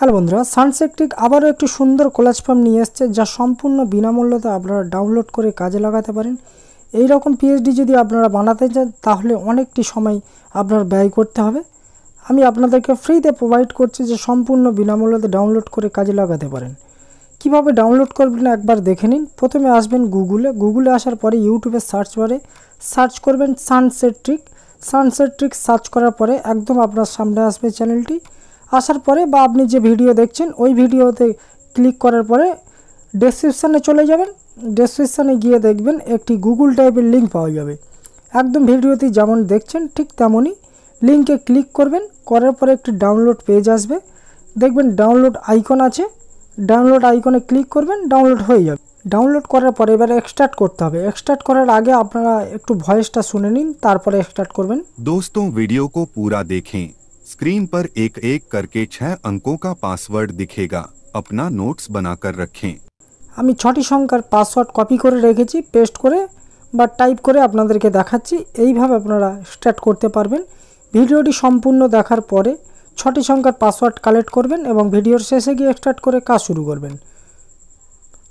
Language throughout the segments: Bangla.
হ্যালো বন্ধুরা, সানসেট্রিক আবারও একটি সুন্দর কোলাজ ফর্ম নিয়ে এসেছে যা সম্পূর্ণ বিনামূল্যতে আপনারা ডাউনলোড করে কাজে লাগাতে পারেন। এই রকম পিএইচডি যদি আপনারা বানাতে চান তাহলে অনেকটি সময় আপনার ব্যয় করতে হবে। আমি আপনাদেরকে ফ্রিতে প্রোভাইড করছি যে সম্পূর্ণ বিনামূল্যতে ডাউনলোড করে কাজে লাগাতে পারেন। কিভাবে ডাউনলোড করবেন একবার দেখে নিন। প্রথমে আসবেন গুগলে আসার পরে ইউটিউবে সার্চ বারে সার্চ করবেন সানসেট্রিক সার্চ করার পরে একদম আপনার সামনে আসবে চ্যানেলটি। আসার পরে বা আপনি যে ভিডিও দেখছেন ওই ভিডিওতে ক্লিক করার পরে ডেসক্রিপশানে চলে যাবেন। ডেসক্রিপশানে গিয়ে দেখবেন একটি গুগল টাইপের লিঙ্ক পাওয়া যাবে। একদম ভিডিওতে যেমন দেখছেন ঠিক তেমনই লিঙ্কে ক্লিক করবেন। করার পরে একটি ডাউনলোড পেজ আসবে, দেখবেন ডাউনলোড আইকন আছে। ডাউনলোড আইকনে ক্লিক করবেন, ডাউনলোড হয়ে যাবে। ডাউনলোড করার পরে এবারে এক্সট্রাক্ট করতে হবে। এক্সট্রাক্ট করার আগে আপনারা একটু ভয়েসটা শুনে নিন, তারপরে এক্সট্রাক্ট করবেন। दोस्तों वीडियो को पूरा देखें। स्क्रीन पर एक एक करके 6 अंकों का पासवर्ड दिखेगा। अपना नोट्स बनाकर रखें। আমি 6টি সংখ্যার পাসওয়ার্ড কপি করে রেখেছি, পেস্ট করে বা টাইপ করে আপনাদেরকে দেখাচ্ছি। এইভাবে আপনারা স্টার্ট করতে পারবেন। ভিডিওটি সম্পূর্ণ দেখার পরে 6টি সংখ্যার পাসওয়ার্ড কালেক্ট করবেন এবং ভিডিওর শেষে গিয়ে স্টার্ট করে কাজ শুরু করবেন।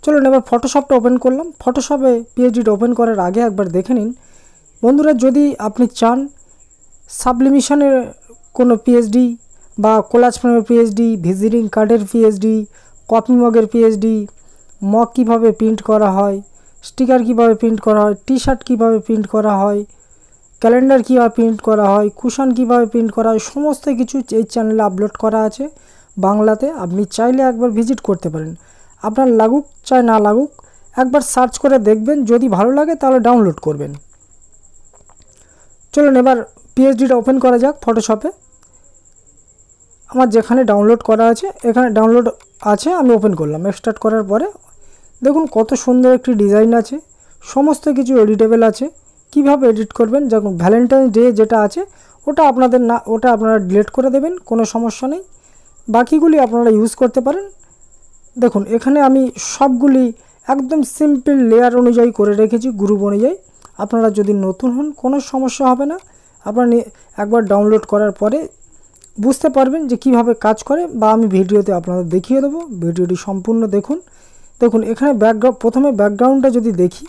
চলুন এবার ফটোশপটা ওপেন করলাম। ফটোশপে পিএইচডিটা ওপেন করার আগে একবার দেখে নিন বন্ধুরা, যদি আপনি চান সাবলিমিশনের কোনো পিএইচডি বা কোলাজ ফর্মের পিএইচডি, ভিজিটিং কার্ডের পিএইচডি, কপি মগের পিএইচডি, মগ কীভাবে প্রিন্ট করা হয়, স্টিকার কীভাবে প্রিন্ট করা হয়, টি শার্ট কীভাবে প্রিন্ট করা হয়, ক্যালেন্ডার কীভাবে প্রিন্ট করা হয়, কুশন কীভাবে প্রিন্ট করা হয়, সমস্ত কিছু এই চ্যানেলে আপলোড করা আছে বাংলাতে। আপনি চাইলে একবার ভিজিট করতে পারেন। আপনার লাগুক চাই না লাগুক একবার সার্চ করে দেখবেন, যদি ভালো লাগে তাহলে ডাউনলোড করবেন। চলুন এবার পিএইচডিটা ওপেন করা যাক ফটোশপে। আমার যেখানে ডাউনলোড করা আছে এখানে ডাউনলোড আছে, আমি ওপেন করলাম। এক্সট্রাক্ট করার পরে দেখুন কত সুন্দর একটি ডিজাইন আছে, সমস্ত কিছু এডিটেবল আছে। কিভাবে এডিট করবেন, যখন ভ্যালেন্টাইন্স ডে যেটা আছে ওটা আপনাদের না, ওটা আপনারা ডিলিট করে দেবেন, কোনো সমস্যা নেই। বাকিগুলি আপনারা ইউজ করতে পারেন। দেখুন এখানে আমি সবগুলি একদম সিম্পল লেয়ার অনুযায়ী করে রেখেছি, গ্রুপ অনুযায়ী। আপনারা যদি নতুন হন কোনো সমস্যা হবে না। আপনারা একবার ডাউনলোড করার পরে বুঝতে পারবেন যে কিভাবে কাজ করে, বা আমি ভিডিওতে আপনাদের দেখিয়ে দেবো। ভিডিওটি সম্পূর্ণ দেখুন। দেখুন এখানে প্রথমে ব্যাকগ্রাউন্ডটা যদি দেখি,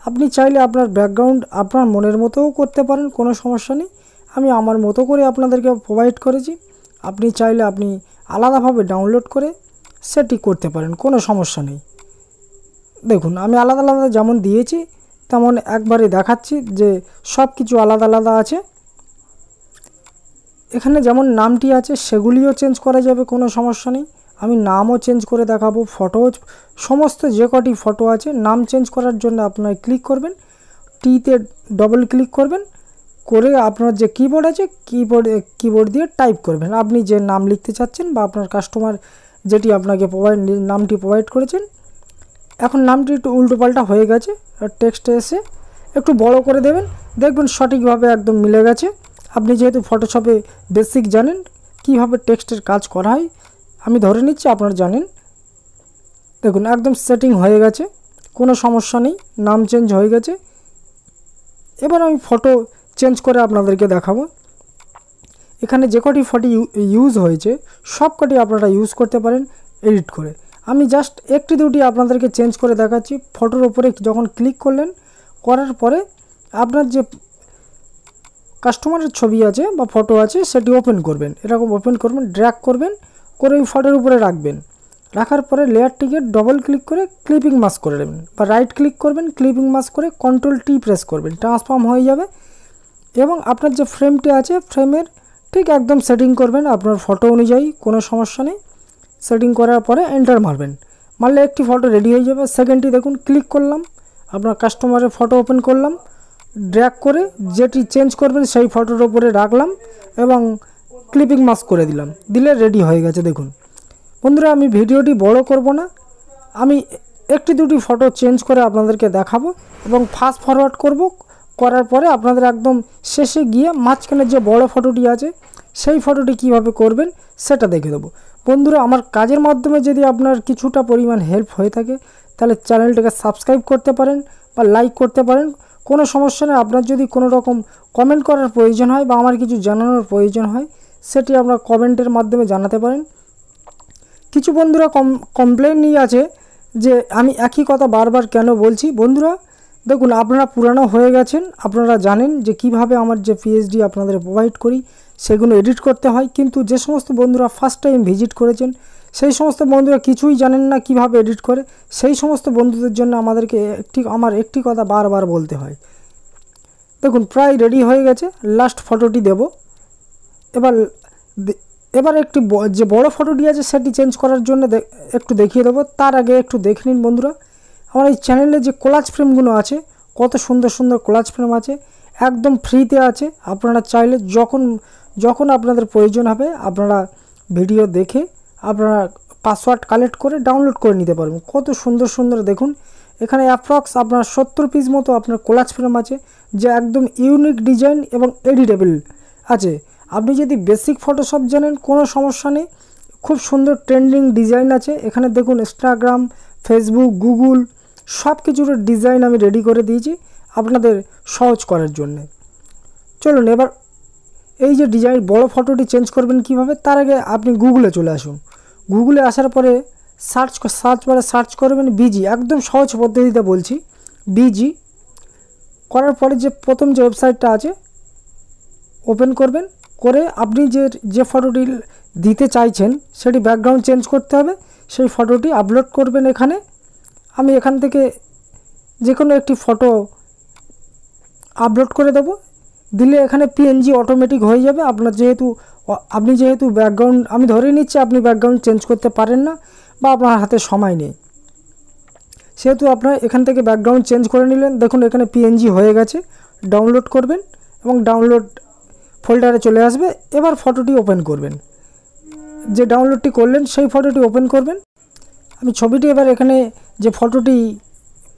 আপনি চাইলে আপনার ব্যাকগ্রাউন্ড আপনার মনের মতোও করতে পারেন, কোনো সমস্যা নেই। আমি আমার মতো করে আপনাদেরকে প্রোভাইড করেছি। আপনি চাইলে আপনি আলাদাভাবে ডাউনলোড করে সেটি করতে পারেন, কোনো সমস্যা নেই। দেখুন আমি আলাদা আলাদা যেমন দিয়েছি তেমন একবারে দেখাচ্ছি যে সব কিছু আলাদা আলাদা আছে। এখানে যেমন নামটি আছে সেগুলিও চেঞ্জ করা যাবে, কোনো সমস্যা নেই। আমি নামও চেঞ্জ করে দেখাবো, ফটো সমস্ত যে কটি ফটো আছে নাম চেঞ্জ করার জন্য আপনার ক্লিক করবেন, টিতে ডবল ক্লিক করবেন, করে আপনার যে কিবোর্ড আছে কিবোর্ড দিয়ে টাইপ করবেন আপনি যে নাম লিখতে চাচ্ছেন বা আপনার কাস্টমার যেটি আপনাকে নামটি প্রোভাইড করেছেন। এখন নামটি একটু উল্টোপাল্টা হয়ে গেছে, টেক্সটে এসে একটু বড় করে দেবেন, দেখবেন সঠিকভাবে একদম মিলে গেছে। আপনি যেহেতু ফটোশপে বেসিক জানেন কিভাবে টেক্সটের কাজ করা হয়, আমি ধরে নিচ্ছি আপনারা জানেন। দেখুন একদম সেটিং হয়ে গেছে, কোনো সমস্যা নেই, নাম চেঞ্জ হয়ে গেছে। এবার আমি ফটো চেঞ্জ করে আপনাদেরকে দেখাবো। এখানে যে কটি ফটো ইউজ হয়েছে সব কটি আপনারা ইউজ করতে পারেন এডিট করে। আমি জাস্ট একটি দুটি আপনাদেরকে চেঞ্জ করে দেখাচ্ছি। ফটোর উপরে যখন ক্লিক করলেন, করার পরে আপনার যে কাস্টমারের ছবি আছে বা ফটো আছে সেটি ওপেন করবেন। এরকম ওপেন করবেন, ড্র্যাগ করবেন, করে ওই ফটোর উপরে রাখবেন। রাখার পরে লেয়ারটিকে ডবল ক্লিক করে ক্লিপিং মাস্ক করে দেবেন, বা রাইট ক্লিক করবেন, ক্লিপিং মাস্ক করে কন্ট্রোল-T প্রেস করবেন, ট্রান্সফর্ম হয়ে যাবে। এবং আপনার যে ফ্রেমটি আছে ফ্রেমের ঠিক একদম সেটিং করবেন আপনার ফটো অনুযায়ী, কোনো সমস্যা নেই। সেটিং করার পরে এন্টার মারবেন, মারলে একটি ফটো রেডি হয়ে যাবে। সেকেন্ডটি দেখুন ক্লিক করলাম, আপনার কাস্টমারের ফটো ওপেন করলাম, ড্র্যাগ করে যেটি চেঞ্জ করবেন সেই ফটোর উপরে রাখলাম এবং ক্লিপিং মাস্ক করে দিলাম, দিলে রেডি হয়ে গেছে। দেখুন বন্ধুরা আমি ভিডিওটি বড় করব না, আমি একটি দুটি ফটো চেঞ্জ করে আপনাদেরকে দেখাবো এবং ফাস্ট ফরওয়ার্ড করব। করার পরে আপনাদের একদম শেষে গিয়ে মাঝখানে যে বড় ফটোটি আছে সেই ফটোটি কিভাবে করবেন সেটা দেখে দেবো। বন্ধুরা আমার কাজের মাধ্যমে যদি আপনার কিছুটা পরিমাণ হেল্প হয়ে থাকে তাহলে চ্যানেলটাকে সাবস্ক্রাইব করতে পারেন বা লাইক করতে পারেন, কোনো সমস্যা নেই। আপনার যদি কোনো রকম কমেন্ট করার প্রয়োজন হয় বা আমার কিছু জানানোর প্রয়োজন হয় সেটি আপনারা কমেন্টের মাধ্যমে জানাতে পারেন। কিছু বন্ধুরা কমপ্লেন নিয়ে আছে যে আমি একই কথা বারবার কেন বলছি। বন্ধুরা দেখুন, আপনারা পুরানো হয়ে গেছেন, আপনারা জানেন যে কিভাবে আমার যে পিএইচডি আপনাদের প্রোভাইড করি সেগুলো এডিট করতে হয়, কিন্তু যে সমস্ত বন্ধুরা ফার্স্ট টাইম ভিজিট করেছেন সেই সমস্ত বন্ধুরা কিছুই জানেন না কিভাবে এডিট করে, সেই সমস্ত বন্ধুদের জন্য আমাদেরকে আমার একটি কথা বারবার বলতে হয়। দেখুন প্রায় রেডি হয়ে গেছে, লাস্ট ফটোটি দেব। এবার একটি যে বড় ফটোটি আছে সেটি চেঞ্জ করার জন্য একটু দেখিয়ে দেবো। তার আগে একটু দেখে নিন বন্ধুরা, আমার এই চ্যানেলে যে কোলাজ ফ্রেমগুলো আছে, কত সুন্দর সুন্দর কোলাজ ফ্রেম আছে, একদম ফ্রিতে আছে। আপনারা চাইলে যখন আপনাদের প্রয়োজন হবে আপনারা ভিডিও দেখে আপনারা পাসওয়ার্ড কালেক্ট করে ডাউনলোড করে নিতে পারবেন। কত সুন্দর সুন্দর দেখুন, এখানে অ্যাপ্রক্স আপনার 70 পিস মতো আপনার কোলাজ ফ্রেম আছে, যা একদম ইউনিক ডিজাইন এবং এডিটেবল আছে। আপনি যদি বেসিক ফটোশপ জানেন কোনো সমস্যা নেই, খুব সুন্দর ট্রেন্ডিং ডিজাইন আছে। এখানে দেখুন ইনস্টাগ্রাম, ফেসবুক, গুগল সব কিছুর ডিজাইন আমি রেডি করে দিয়েছি আপনাদের সহজ করার জন্য। চলুন এবার এই যে ডিজাইন বড় ফটোটি চেঞ্জ করবেন কিভাবে, তার আগে আপনি গুগলে চলে আসুন। গুগলে আসার পরে সার্চ বারে সার্চ করবেন বিজি, একদম সহজ পদ্ধতিতে বলছি। বিজি করার পরে যে প্রথম যে ওয়েবসাইটটা আছে ওপেন করবেন, করে আপনি যে ফটোটি দিতে চাইছেন সেটি ব্যাকগ্রাউন্ড চেঞ্জ করতে হবে, সেই ফটোটি আপলোড করবেন এখানে। আমি এখান থেকে যে কোনো একটি ফটো আপলোড করে দেব, দিলে এখানে পিএনজি অটোমেটিক হয়ে যাবে। আপনি যেহেতু ব্যাকগ্রাউন্ড, আমি ধরে নিচ্ছি আপনি ব্যাকগ্রাউন্ড চেঞ্জ করতে পারেন না বা আপনার হাতে সময় নেই, সেহেতু আপনার এখান থেকে ব্যাকগ্রাউন্ড চেঞ্জ করে নিলেন। দেখুন এখানে পিএনজি হয়ে গেছে, ডাউনলোড করবেন এবং ডাউনলোড ফোল্ডারে চলে আসবে। এবার ফটোটি ওপেন করবেন, যে ডাউনলোডটি করলেন সেই ফটোটি ওপেন করবেন। আমি ছবিটি এবার এখানে যে ফটোটি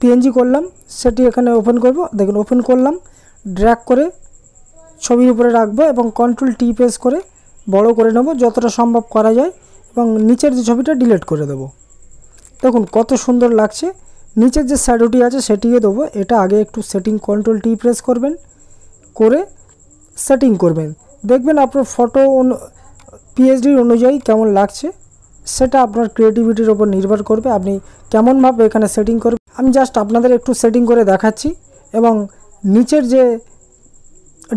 পিএনজি করলাম সেটি এখানে ওপেন করব। দেখুন ওপেন করলাম, ড্র্যাগ করে ছবির উপরে রাখবো এবং কন্ট্রোল টি প্রেস করে বড় করে নেব যতটা সম্ভব করা যায়, এবং নিচের যে ছবিটা ডিলিট করে দেব। দেখুন কত সুন্দর লাগছে। নিচের যে শ্যাডোটি আছে সেটিও দেবো, এটা আগে একটু সেটিং, কন্ট্রোল টি প্রেস করবেন, করে সেটিং করবেন। দেখবেন আপনার ফটো পিএইচডির অনুযায়ী কেমন লাগছে, সেটা আপনার ক্রিয়েটিভিটির ওপর নির্ভর করবে, আপনি কেমনভাবে এখানে সেটিং করবেন। আমি জাস্ট আপনাদের একটু সেটিং করে দেখাচ্ছি, এবং নিচের যে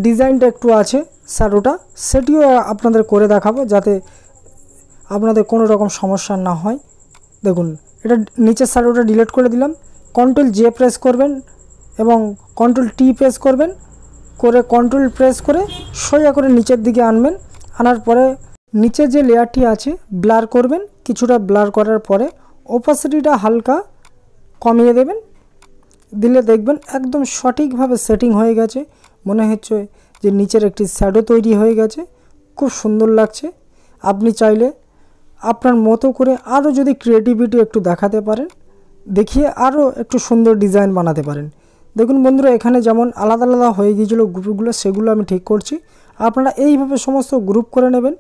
ডিজাইনটা একটু আছে শ্যাডোটা সেটিও আপনাদের করে দেখাবো, যাতে আপনাদের কোনো রকম সমস্যা না হয়। দেখুন এটা নিচের শ্যাডোটা ডিলিট করে দিলাম, কন্ট্রোল জে প্রেস করবেন এবং কন্ট্রোল টি প্রেস করবেন, করে কন্ট্রোল প্রেস করে সোজা করে নিচের দিকে আনবেন। আনার পরে নিচের যে লেয়ারটি আছে ব্লার করবেন, কিছুটা ব্লার করার পরে ওপাসিটিটা হালকা কমিয়ে দেবেন। দিলে দেখবেন একদম সঠিকভাবে সেটিং হয়ে গেছে, মনে হচ্ছে যে নিচের একটি শ্যাডো তৈরি হয়ে গেছে, খুব সুন্দর লাগছে। আপনি চাইলে আপনার মতো করে আরও যদি ক্রিয়েটিভিটি একটু দেখাতে পারেন, দেখিয়ে আরও একটু সুন্দর ডিজাইন বানাতে পারেন। দেখুন বন্ধুরা এখানে যেমন আলাদা আলাদা হয়ে গিয়েছিলো গ্রুপগুলো, সেগুলো আমি ঠিক করছি। আপনারা এইভাবে সমস্ত গ্রুপ করে নেবেন,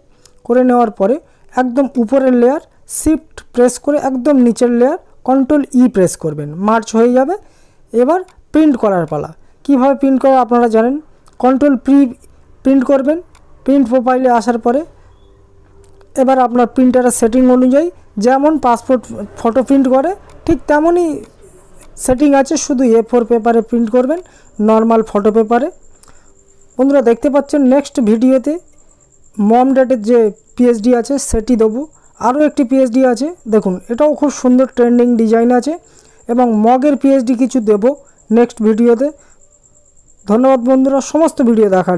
করে নেওয়ার পরে একদম উপরের লেয়ার শিফট প্রেস করে একদম নিচের লেয়ার কন্ট্রোল ই প্রেস করবেন, মার্চ হয়ে যাবে। এবার প্রিন্ট করার পালা। কিভাবে প্রিন্ট করে আপনারা জানেন, কন্ট্রোল প্রিন্ট করবেন। প্রিন্ট প্রোফাইলে আসার পরে এবার আপনার প্রিন্টারের সেটিং অনুযায়ী যেমন পাসপোর্ট ফটো প্রিন্ট করে ঠিক তেমনই সেটিং আছে, শুধু A4 পেপারে প্রিন্ট করবেন, নর্মাল ফটো পেপারে। বন্ধুরা দেখতে পাচ্ছেন নেক্সট ভিডিওতে মম ডেটের যে পিএইচডি আছে সেটি দেবো। আরও একটি পিএইচডি আছে, দেখুন এটাও খুব সুন্দর ট্রেন্ডিং ডিজাইন আছে, এবং মগের পিএইচডি কিছু দেব নেক্সট ভিডিওতে। ধন্যবাদ বন্ধুরা সমস্ত ভিডিও দেখার।